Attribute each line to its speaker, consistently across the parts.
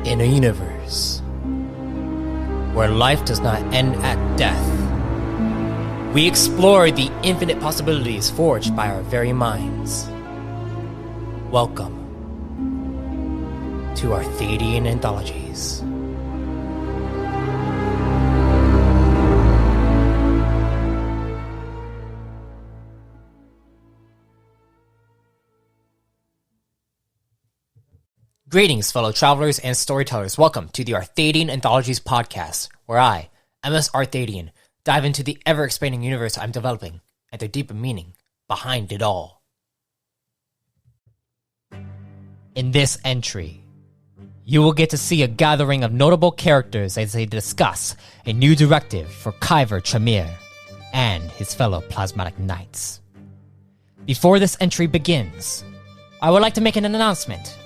Speaker 1: In a universe where life does not end at death, we explore the infinite possibilities forged by our very minds. Welcome to Arthadian Anthologies. Greetings, fellow travelers and storytellers. Welcome to the Arthadian Anthologies podcast, where I, MS Arthadian, dive into the ever-expanding universe I'm developing and the deeper meaning behind it all. In this entry, you will get to see a gathering of notable characters as they discuss a new directive for Kaiver Tremere and his fellow Plasmatic Knights. Before this entry begins, I would like to make an announcement.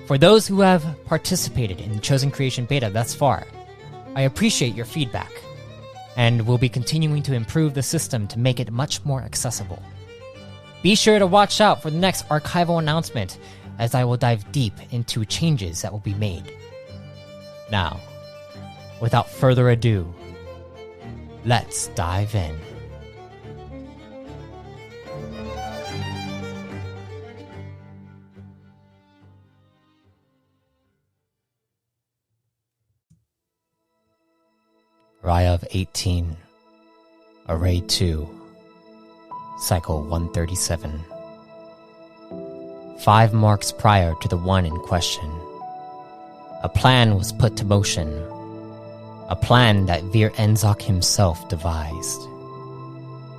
Speaker 1: For those who have participated in the Chosen Creation Beta thus far, I appreciate your feedback, and will be continuing to improve the system to make it much more accessible. Be sure to watch out for the next archival announcement, as I will dive deep into changes that will be made. Now, without further ado, let's dive in. Riov 18, Array 2, Cycle 137. 5 marks prior to the one in question, a plan was put to motion, a plan that Vir Enzok himself devised.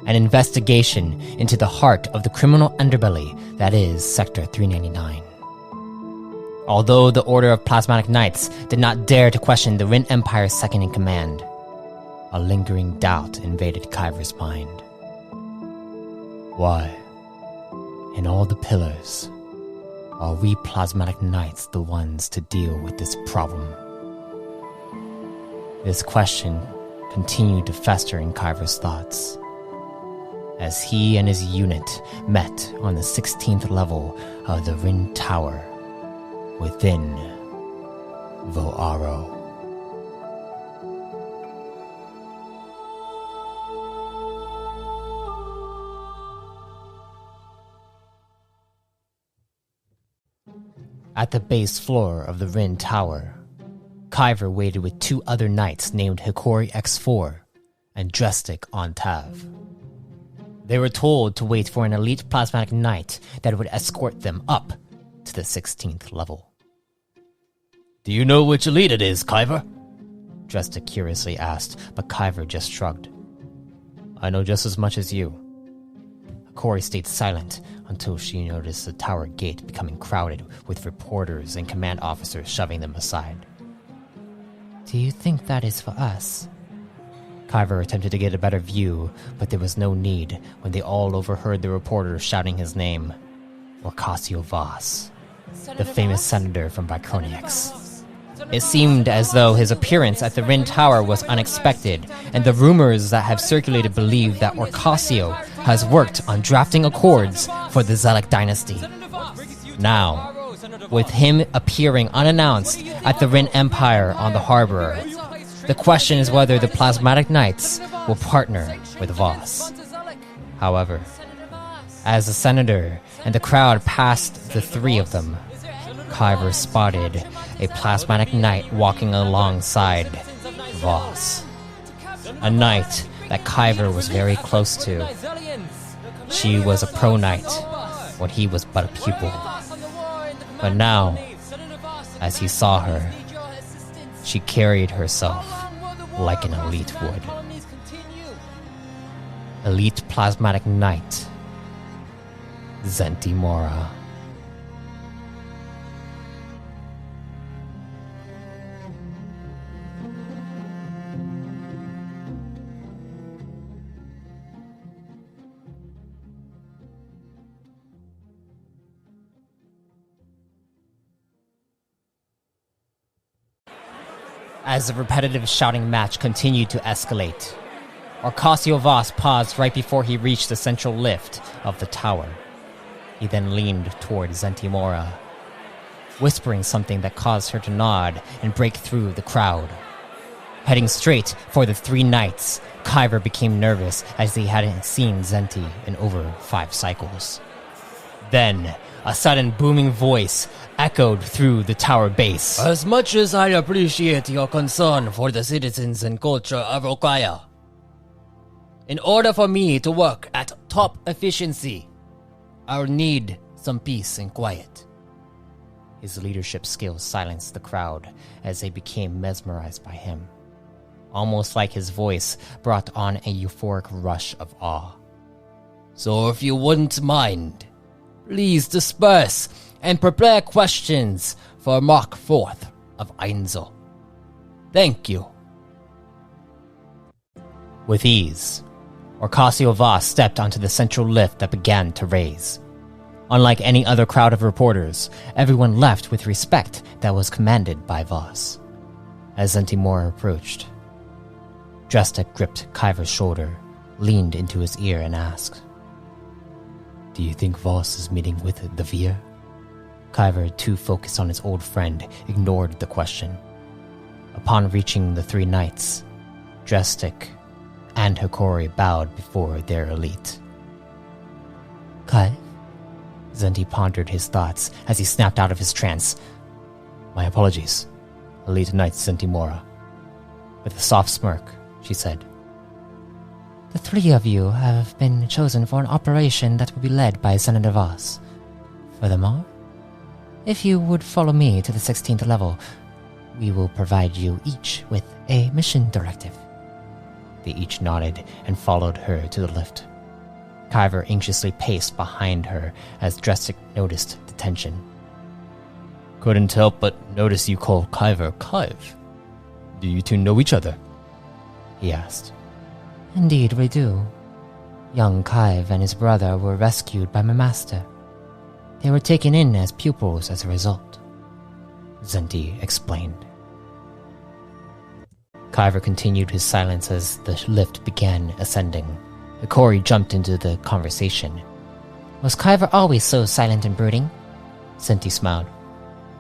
Speaker 1: An investigation into the heart of the criminal underbelly that is Sector 399. Although the Order of Plasmatic Knights did not dare to question the Rin Empire's second-in-command, a lingering doubt invaded Kaiver's mind. Why, in all the pillars, are we Plasmatic Knights the ones to deal with this problem? This question continued to fester in Kaiver's thoughts, as he and his unit met on the 16th level of the Rin Tower within Voaro. At the base floor of the Rin Tower, Kaiver waited with 2 other knights named Hikori X4 and Drestic Ontav. They were told to wait for an elite Plasmatic Knight that would escort them up to the 16th level. "Do you know which elite it is, Kaiver?" Drestic curiously asked, but Kaiver just shrugged. "I know just as much as you." Hikori stayed silent until she noticed the tower gate becoming crowded with reporters and command officers shoving them aside. "Do you think that is for us?" Kaiver attempted to get a better view, but there was no need when they all overheard the reporters shouting his name, Ocasio Voss, the famous senator from Bicroniax. It seemed as though his appearance at the Rin Tower was unexpected, and the rumors that have circulated believe that Ocasio has worked on drafting accords for the Zelek dynasty. Now, with him appearing unannounced at the Rin Empire on the harbor, the question is whether the Plasmatic Knights will partner with Voss. However, as the senator and the crowd passed the 3 of them, Kaiver spotted a Plasmatic Knight walking alongside Voss. A knight that Kaiver was very close to. She was a pro-knight when he was but a pupil. But now, as he saw her, she carried herself like an elite would. Elite Plasmatic Knight, Zentimora. As the repetitive shouting match continued to escalate, Ocasio Voss paused right before he reached the central lift of the tower. He then leaned toward Zentimora. whispering something that caused her to nod and break through the crowd. Heading straight for the three knights, Kaiver became nervous as he hadn't seen Zenti in over 5 cycles. Then, a sudden booming voice echoed through the tower base.
Speaker 2: As much as I appreciate your concern for the citizens and culture of Okaya, in order for me to work at top efficiency, I'll need some peace and quiet.
Speaker 1: His leadership skills silenced the crowd as they became mesmerized by him, almost like his voice brought on a euphoric rush of awe.
Speaker 2: So if you wouldn't mind, please disperse and prepare questions for Mark 4th of Einzel. Thank you.
Speaker 1: With ease, Ocasio Voss stepped onto the central lift that began to raise. Unlike any other crowd of reporters, everyone left with respect that was commanded by Voss. As Zentimora approached, Drestek gripped Kaiver's shoulder, leaned into his ear and asked, "Do you think Voss is meeting with the Veer?" Kaiver, too focused on his old friend, ignored the question. Upon reaching the three knights, Drestek and Hikori bowed before their elite.
Speaker 3: Kai?
Speaker 1: Zenti pondered his thoughts as he snapped out of his trance.
Speaker 2: My apologies, Elite Knight Zentimora.
Speaker 1: With a soft smirk, she said,
Speaker 3: The 3 of you have been chosen for an operation that will be led by Senator Voss. Furthermore, if you would follow me to the 16th level, we will provide you each with a mission directive.
Speaker 1: They each nodded and followed her to the lift. Kaiver anxiously paced behind her as Drestek noticed the tension.
Speaker 2: Couldn't help but notice you call Kaiver Kaiv. Do you two know each other?
Speaker 1: He asked.
Speaker 3: Indeed we do. Young Kaiv and his brother were rescued by my master. They were taken in as pupils as a result,
Speaker 1: Zenti explained. Kaiver continued his silence as the lift began ascending. Hikori jumped into the conversation.
Speaker 3: Was Kaiver always so silent and brooding?
Speaker 1: Zenti smiled.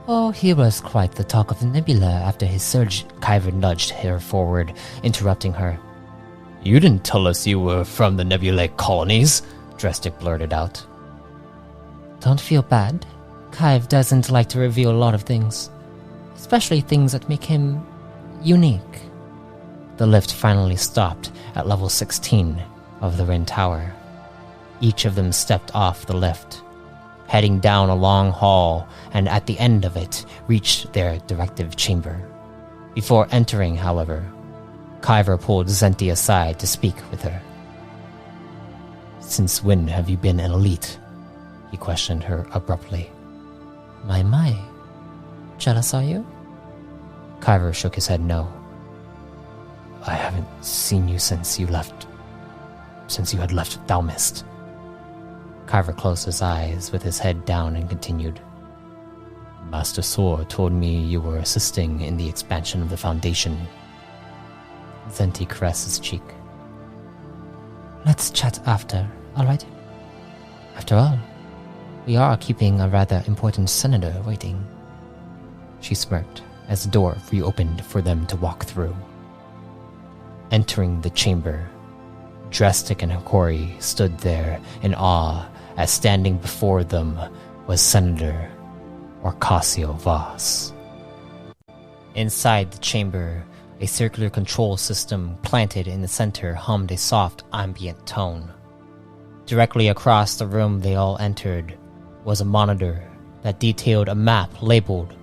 Speaker 3: Oh, he was quite the talk of the nebula after his surge.
Speaker 1: Kaiver nudged her forward, interrupting her.
Speaker 2: You didn't tell us you were from the nebulae colonies,
Speaker 1: Drestek blurted out.
Speaker 3: Don't feel bad. Kaiv doesn't like to reveal a lot of things, especially things that make him unique.
Speaker 1: The lift finally stopped at level 16 of the Rin Tower. Each of them stepped off the lift, heading down a long hall, and at the end of it reached their directive chamber. Before entering, however, Kaiver pulled Zenti aside to speak with her.
Speaker 2: Since when have you been an elite? He questioned her abruptly.
Speaker 3: My. Jealous are you?
Speaker 1: Kaiver shook his head no.
Speaker 2: I haven't seen you since you had left Dalmist.
Speaker 1: Kaiver closed his eyes with his head down and continued.
Speaker 2: Master Sor told me you were assisting in the expansion of the Foundation.
Speaker 1: Zenti caressed his cheek.
Speaker 3: Let's chat after, alright? After all, we are keeping a rather important senator waiting.
Speaker 1: She smirked as the door reopened for them to walk through. Entering the chamber, Drestek and Hikori stood there in awe as standing before them was Senator Ocasio Voss. Inside the chamber, a circular control system planted in the center hummed a soft ambient tone. Directly across the room they all entered was a monitor that detailed a map labeled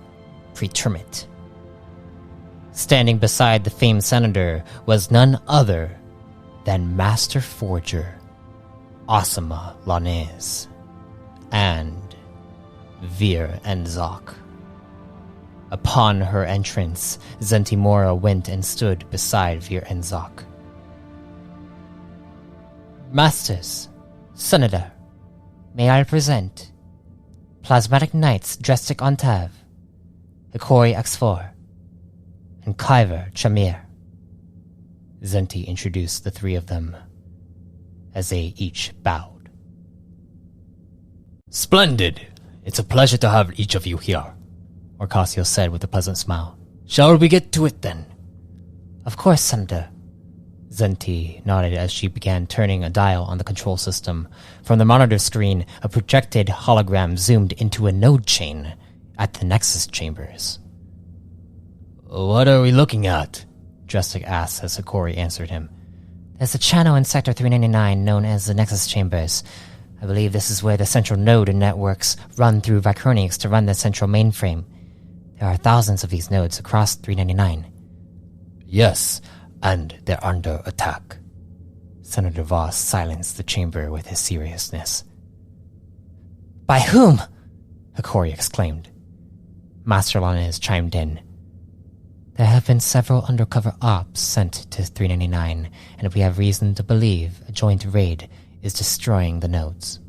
Speaker 1: Pretermit. Standing beside the famed senator was none other than Master Forger Osama Lanez and Veer Enzok. Upon her entrance, Zentimora went and stood beside Veer Enzok.
Speaker 3: Masters, Senator, may I present Plasmatic Knights Drestek Ontav, Hikori X4, and Kaiver Chamir.
Speaker 1: Zenti introduced the 3 of them as they each bowed.
Speaker 2: Splendid! It's a pleasure to have each of you here.
Speaker 1: Orcasio said with a pleasant smile.
Speaker 2: Shall we get to it then?
Speaker 3: Of course, Senator.
Speaker 1: Zenti nodded as she began turning a dial on the control system. From the monitor screen, a projected hologram zoomed into a node chain at the Nexus chambers.
Speaker 2: What are we looking at?
Speaker 1: Drestic asked as Hikori answered him.
Speaker 3: There's a channel in Sector 399 known as the Nexus Chambers. I believe this is where the central node and networks run through Vicronics to run the central mainframe. There are thousands of these nodes across 399.
Speaker 2: Yes, and they're under attack.
Speaker 1: Senator Voss silenced the chamber with his seriousness.
Speaker 3: By whom?
Speaker 1: Hikori exclaimed. Master Lanez chimed in.
Speaker 3: There have been several undercover ops sent to 399, and we have reason to believe a joint raid is destroying the nodes.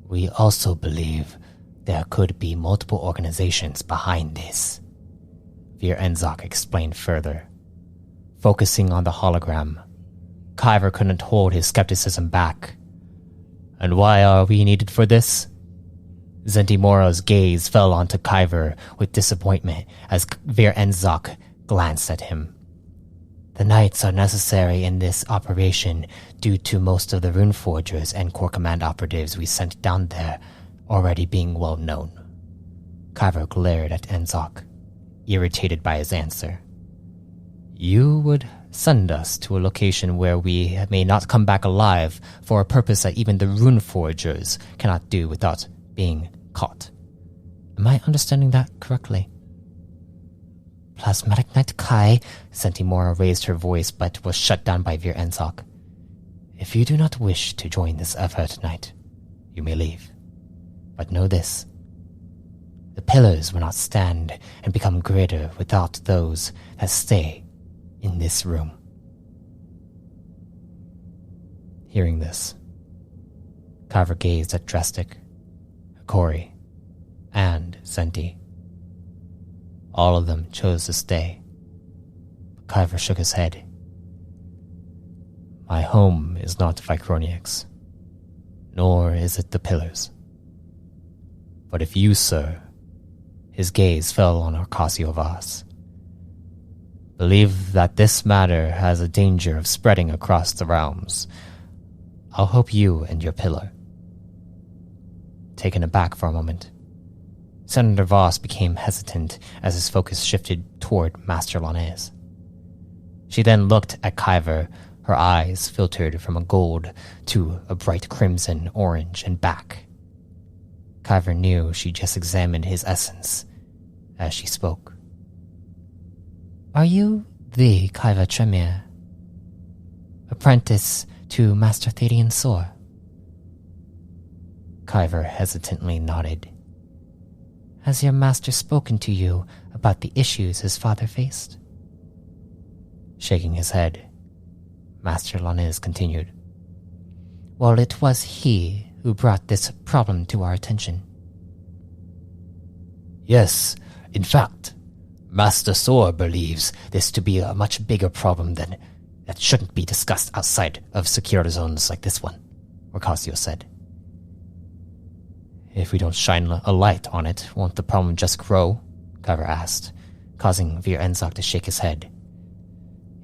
Speaker 1: We also believe there could be multiple organizations behind this, Vir Enzok explained further. Focusing on the hologram, Kaiver couldn't hold his skepticism back. And why are we needed for this? Zentimora's gaze fell onto Kaiver with disappointment as Vir Enzok glanced at him. The Knights are necessary in this operation due to most of the Rune Forgers and Core Command operatives we sent down there already being well known. Kaiver glared at Enzok, irritated by his answer. You would send us to a location where we may not come back alive for a purpose that even the Rune Forgers cannot do without being caught. Am I understanding that correctly?
Speaker 3: Plasmatic Knight Kai,
Speaker 1: Sentimora raised her voice but was shut down by Vir Enzok. If you do not wish to join this effort tonight, you may leave. But know this. The pillars will not stand and become greater without those that stay in this room. Hearing this, Kaiver gazed at Drestic, Hikori, and Zenti. All of them chose to stay, but Kaiver shook his head. My home is not Vicronics, nor is it the pillars. But if you, sir, his gaze fell on Orcasio Voss, believe that this matter has a danger of spreading across the realms, I'll help you and your pillar. Taken aback for a moment, Senator Voss became hesitant as his focus shifted toward Master Lanez. She then looked at Kaiver, her eyes filtered from a gold to a bright crimson, orange, and back. Kaiver knew she just examined his essence as she spoke.
Speaker 3: Are you the Kaiver Tremere, apprentice to Master Thadian Sor?
Speaker 1: Kaiver hesitantly nodded.
Speaker 3: Has your master spoken to you about the issues his father faced?
Speaker 1: Shaking his head, Master Lanez continued.
Speaker 3: Well, it was he who brought this problem to our attention.
Speaker 2: Yes, in fact, Master Sor believes this to be a much bigger problem that shouldn't be discussed outside of secure zones like this one, Orcasio said.
Speaker 1: If we don't shine a light on it, won't the problem just grow? Kaiver asked, causing Vir Enzok to shake his head.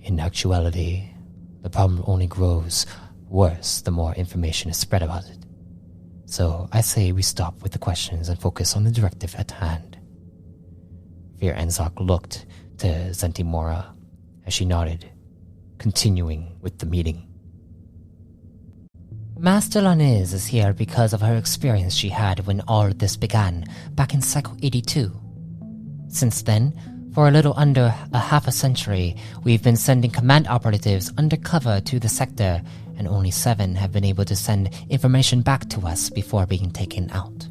Speaker 1: In actuality, the problem only grows worse the more information is spread about it. So I say we stop with the questions and focus on the directive at hand. Vir Enzok looked to Zentimora as she nodded, continuing with the meeting.
Speaker 3: Master Lanez is here because of her experience she had when all this began, back in Cycle 82. Since then, for a little under a half a century, we've been sending command operatives undercover to the sector, and only 7 have been able to send information back to us before being taken out.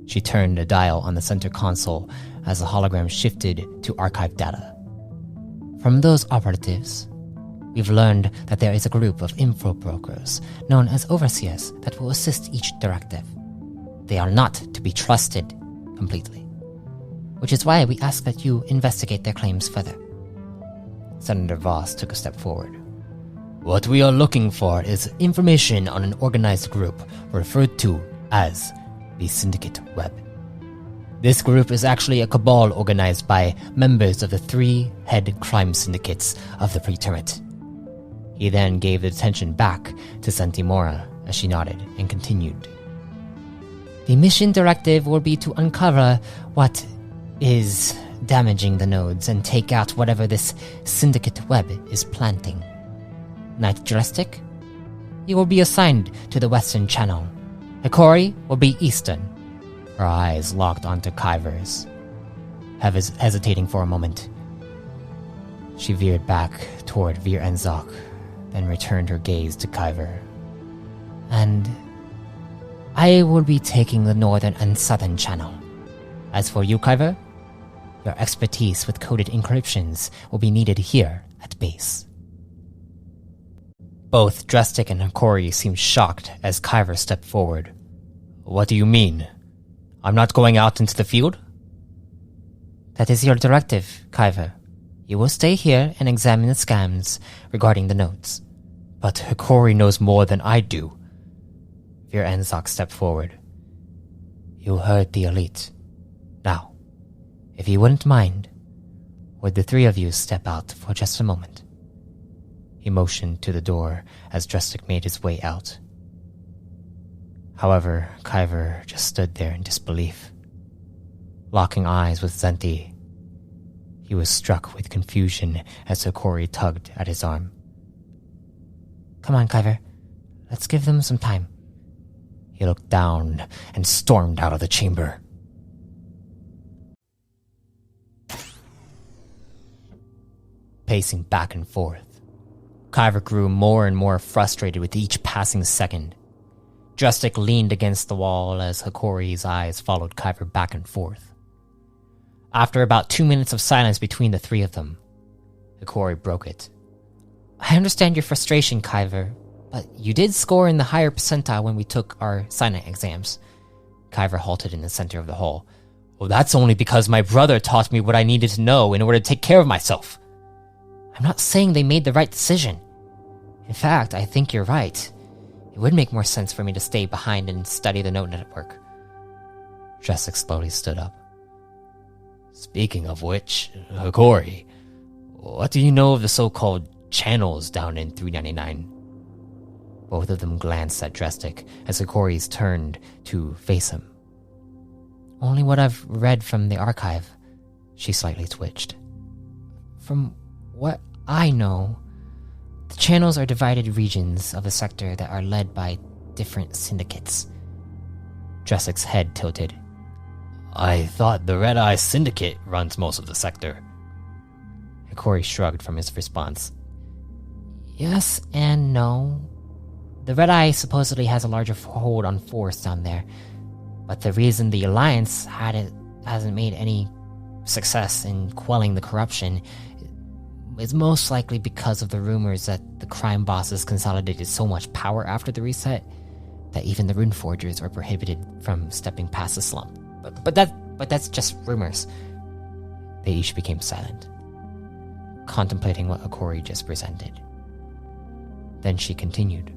Speaker 3: She turned a dial on the center console as the hologram shifted to archive data. From those operatives, we've learned that there is a group of info brokers known as overseers that will assist each directive. They are not to be trusted completely, which is why we ask that you investigate their claims further.
Speaker 1: Senator Voss took a step forward.
Speaker 2: What we are looking for is information on an organized group referred to as the Syndicate Web.
Speaker 1: This group is actually a cabal organized by members of the 3 head crime syndicates of the Pretermit. He then gave the attention back to Sentimora as she nodded and continued.
Speaker 3: The mission directive will be to uncover what is damaging the nodes and take out whatever this syndicate web is planting. Knight Drastic, you will be assigned to the western channel. Hikori will be eastern.
Speaker 1: Her eyes locked onto Kaiver's. Hesitating for a moment, she veered back toward Vir Enzok, then returned her gaze to Kaiver.
Speaker 3: And I will be taking the northern and southern channel. As for you, Kaiver, your expertise with coded encryptions will be needed here at base.
Speaker 1: Both Drastic and Hikori seemed shocked as Kaiver stepped forward. What do you mean? I'm not going out into the field?
Speaker 3: That is your directive, Kaiver. You will stay here and examine the scams regarding the nodes.
Speaker 1: But Hikori knows more than I do. Vir Enzok stepped forward.
Speaker 3: You heard the elite. Now, if you wouldn't mind, would the 3 of you step out for just a moment?
Speaker 1: He motioned to the door as Drastic made his way out. However, Kaiver just stood there in disbelief. Locking eyes with Zenti, he was struck with confusion as Hikori tugged at his arm.
Speaker 3: Come on, Kaiver. Let's give them some time.
Speaker 1: He looked down and stormed out of the chamber. Pacing back and forth, Kaiver grew more and more frustrated with each passing second. Drastic leaned against the wall as Hikori's eyes followed Kaiver back and forth. After about 2 minutes of silence between the 3 of them, Hikori broke it.
Speaker 3: I understand your frustration, Kaiver, but you did score in the higher percentile when we took our Sinai exams.
Speaker 1: Kaiver halted in the center of the hall. Well, that's only because my brother taught me what I needed to know in order to take care of myself.
Speaker 3: I'm not saying they made the right decision. In fact, I think you're right. It would make more sense for me to stay behind and study the node network.
Speaker 1: Drastic slowly stood up. Speaking of which, Hikori, what do you know of the so-called channels down in 399? Both of them glanced at Drastic as Hikori's turned to face him.
Speaker 3: Only what I've read from the archive. She slightly twitched. From what I know, the channels are divided regions of a sector that are led by different syndicates.
Speaker 1: Drastic's head tilted. I thought the Red Eye Syndicate runs most of the sector. Hikori shrugged from his response.
Speaker 3: Yes and no. The Red Eye supposedly has a larger hold on force down there, but the reason the Alliance hasn't made any success in quelling the corruption is most likely because of the rumors that the crime bosses consolidated so much power after the reset that even the Rune Forgers are prohibited from stepping past the slump. But that's just rumors.
Speaker 1: They each became silent, contemplating what Hikori just presented. Then she continued.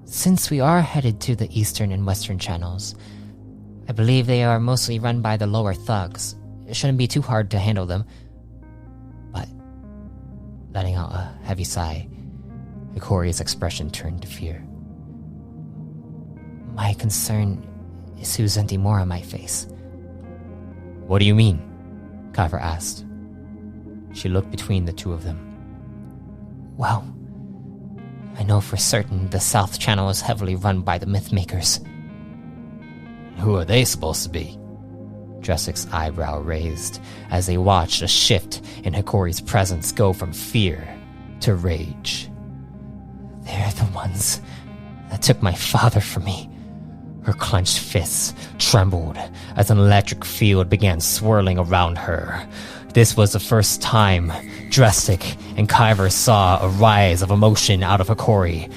Speaker 3: Since we are headed to the eastern and western channels, I believe they are mostly run by the lower thugs. It shouldn't be too hard to handle them.
Speaker 1: But, letting out a heavy sigh, Hikori's expression turned to fear.
Speaker 3: My concern is who Sentimora might face.
Speaker 1: What do you mean? Kaiver asked. She looked between the 2 of them.
Speaker 3: Well, I know for certain the South Channel is heavily run by the Mythmakers.
Speaker 1: Who are they supposed to be? Drastic's eyebrow raised as they watched a shift in Hikori's presence go from fear to rage.
Speaker 3: They're the ones that took my father from me.
Speaker 1: Her clenched fists trembled as an electric field began swirling around her. This was the first time Drastic and Kaiver saw a rise of emotion out of Hikori.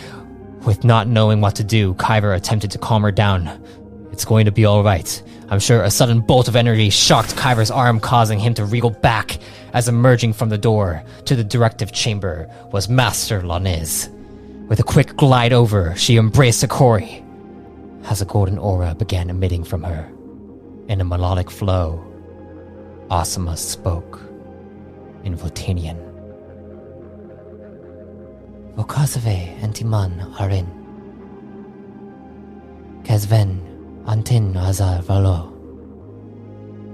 Speaker 1: With not knowing what to do, Kaiver attempted to calm her down. It's going to be alright. I'm sure a sudden bolt of energy shocked Kaiver's arm, causing him to wriggle back as emerging from the door to the directive chamber was Master Lanez. With a quick glide over, she embraced Hikori as a golden aura began emitting from her. In a melodic flow, Asuma spoke in Votanian.
Speaker 3: Vokazave entiman arin. Kezven antin azar valo.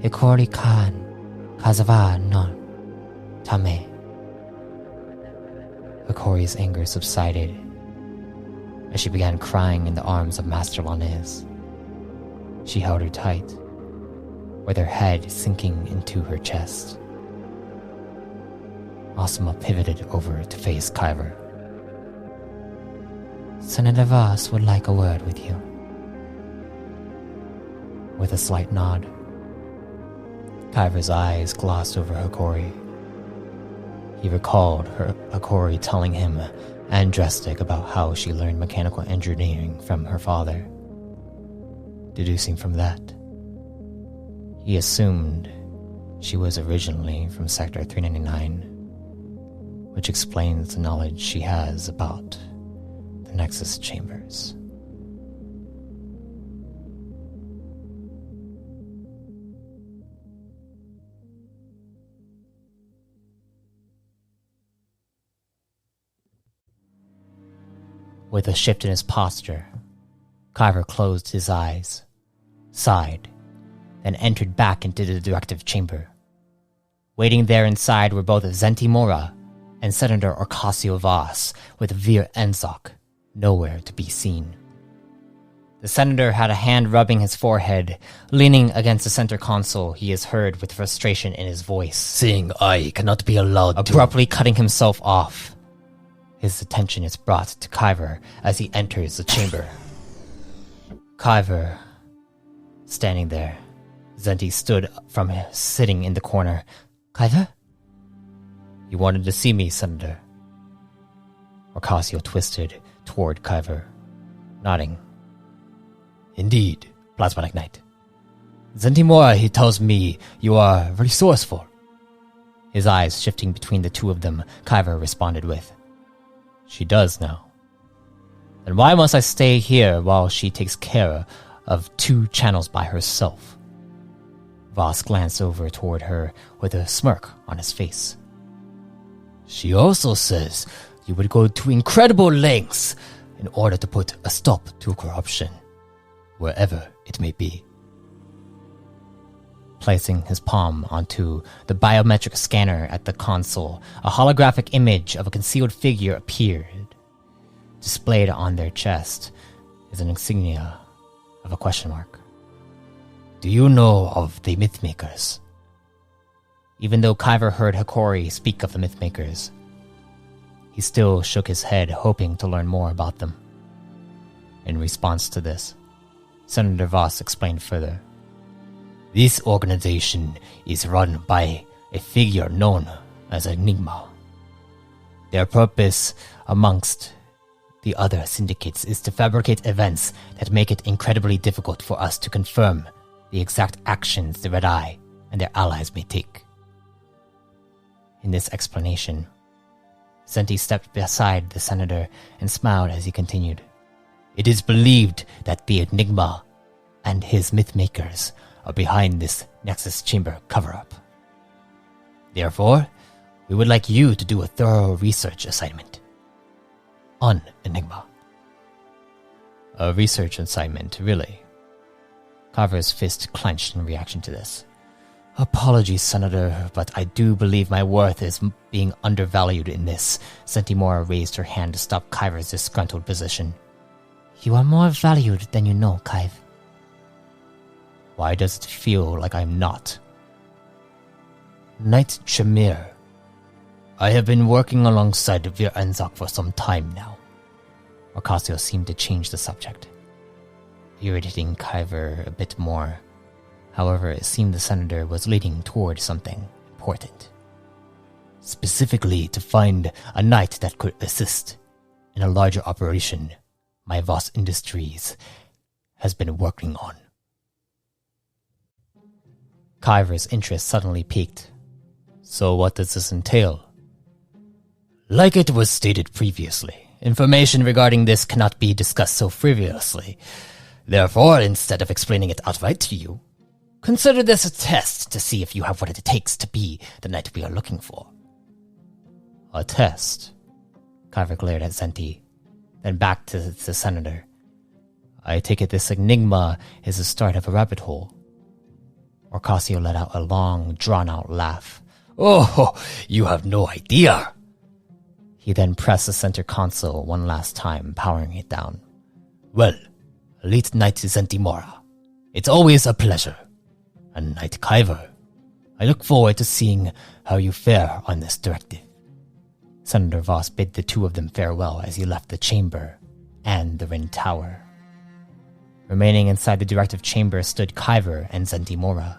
Speaker 3: Hikori kan kazava non tame.
Speaker 1: Hikori's anger subsided as she began crying in the arms of Master Lanez. She held her tight, with her head sinking into her chest. Asuma pivoted over to face Kaiver.
Speaker 3: Senator Voss would like a word with you.
Speaker 1: With a slight nod, Kaiver's eyes glossed over Hikori. He recalled Hikori telling him and Drestic about how she learned mechanical engineering from her father. Deducing from that, he assumed she was originally from Sector 399, which explains the knowledge she has about the Nexus Chambers. With a shift in his posture, Kaiver closed his eyes, sighed, then entered back into the directive chamber. Waiting there inside were both Zentimora and Senator Orcasio Voss, with Vir Enzok nowhere to be seen. The senator had a hand rubbing his forehead. Leaning against the center console, he is heard with frustration in his voice,
Speaker 2: Seeing I cannot be allowed
Speaker 1: abruptly cutting himself off. His attention is brought to Kaiver as he enters the chamber. Kaiver, standing there. Zenti stood from sitting in the corner.
Speaker 3: Kaiver?
Speaker 1: You wanted to see me, Senator. Orcasio twisted toward Kaiver, nodding.
Speaker 2: Indeed, Plasmatic Knight. Zentimora, he tells me you are resourceful.
Speaker 1: His eyes shifting between the two of them, Kaiver responded with, She does now. Then why must I stay here while she takes care of 2 channels by herself? Voss glanced over toward her with a smirk on his face.
Speaker 2: She also says you would go to incredible lengths in order to put a stop to corruption, wherever it may be.
Speaker 1: Placing his palm onto the biometric scanner at the console, a holographic image of a concealed figure appeared. Displayed on their chest is an insignia of a question mark.
Speaker 2: Do you know of the Mythmakers?
Speaker 1: Even though Kaiver heard Hikori speak of the Mythmakers, he still shook his head, hoping to learn more about them. In response to this, Senator Voss explained further.
Speaker 2: This organization is run by a figure known as Enigma. Their purpose, amongst the other syndicates, is to fabricate events that make it incredibly difficult for us to confirm the exact actions the Red Eye and their allies may take.
Speaker 1: In this explanation, Zenti stepped beside the senator and smiled as he continued.
Speaker 2: It is believed that the Enigma and his Mythmakers are behind this Nexus Chamber cover-up. Therefore, we would like you to do a thorough research assignment on Enigma.
Speaker 1: A research assignment, really? Kaiver's fist clenched in reaction to this.
Speaker 2: Apologies, Senator, but I do believe my worth is being undervalued in this.
Speaker 1: Zentimora raised her hand to stop Kaiver's disgruntled position.
Speaker 3: You are more valued than you know, Kaiv.
Speaker 1: Why does it feel like I'm not?
Speaker 2: Knight Shamir, I have been working alongside Vir Enzok for some time now.
Speaker 1: Orcasio seemed to change the subject, irritating Kaiver a bit more. However, it seemed the senator was leading toward something important.
Speaker 2: Specifically to find a knight that could assist in a larger operation my Voss Industries has been working on.
Speaker 1: Kaiver's interest suddenly piqued.
Speaker 2: So what does this entail? Like it was stated previously, information regarding this cannot be discussed so frivolously. Therefore, instead of explaining it outright to you, Consider this a test to see if you have what it takes to be the knight we are looking for.
Speaker 1: A test? Kaiver glared at Zenti, then back to the senator. I take it this enigma is the start of a rabbit hole. Orcasio let out a long, drawn-out laugh.
Speaker 2: Oh, you have no idea.
Speaker 1: He then pressed the center console one last time, powering it down.
Speaker 2: Well, Elite Knight Zentimora, it's always a pleasure. And Knight Kaiver, I look forward to seeing how you fare on this directive.
Speaker 1: Senator Voss bid the two of them farewell as he left the chamber and the Rin Tower. Remaining inside the directive chamber stood Kaiver and Zentimora.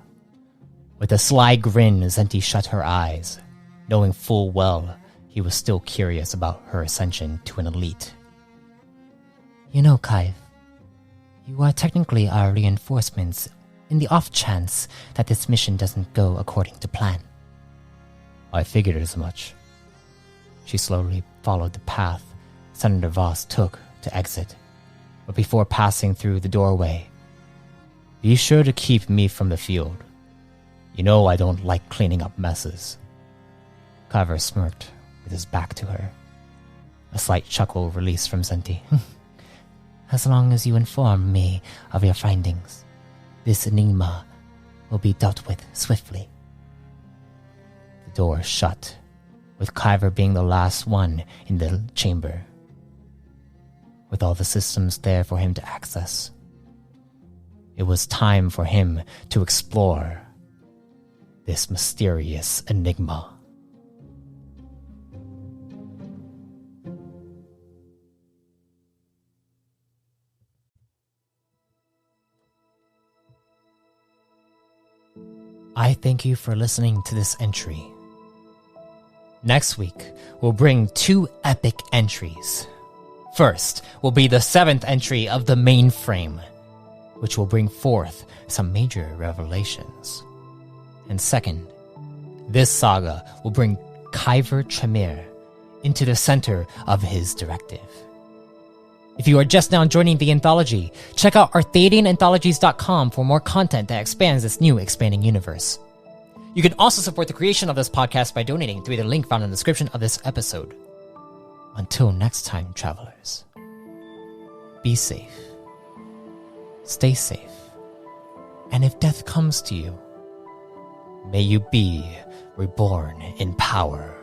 Speaker 1: With a sly grin, Zenti shut her eyes, knowing full well he was still curious about her ascension to an elite.
Speaker 3: You know, Kaiv, you are technically our reinforcements in the off chance that this mission doesn't go according to plan.
Speaker 1: I figured as much. She slowly followed the path Senator Voss took to exit, but before passing through the doorway, be sure to keep me from the field. You know I don't like cleaning up messes. Kaiver smirked with his back to her. A slight chuckle released from Zenti.
Speaker 3: As long as you inform me of your findings, this enigma will be dealt with swiftly.
Speaker 1: The door shut, with Kaiver being the last one in the chamber, with all the systems there for him to access. It was time for him to explore this mysterious enigma. I thank you for listening to this entry. Next week, we'll bring 2 epic entries. First will be the 7th entry of the mainframe, which will bring forth some major revelations. And second, this saga will bring Kaiver Tremere into the center of his directive. If you are just now joining the anthology, check out ArthadianAnthologies.com for more content that expands this new expanding universe. You can also support the creation of this podcast by donating through the link found in the description of this episode. Until next time, travelers, be safe, stay safe, and if death comes to you, may you be reborn in power.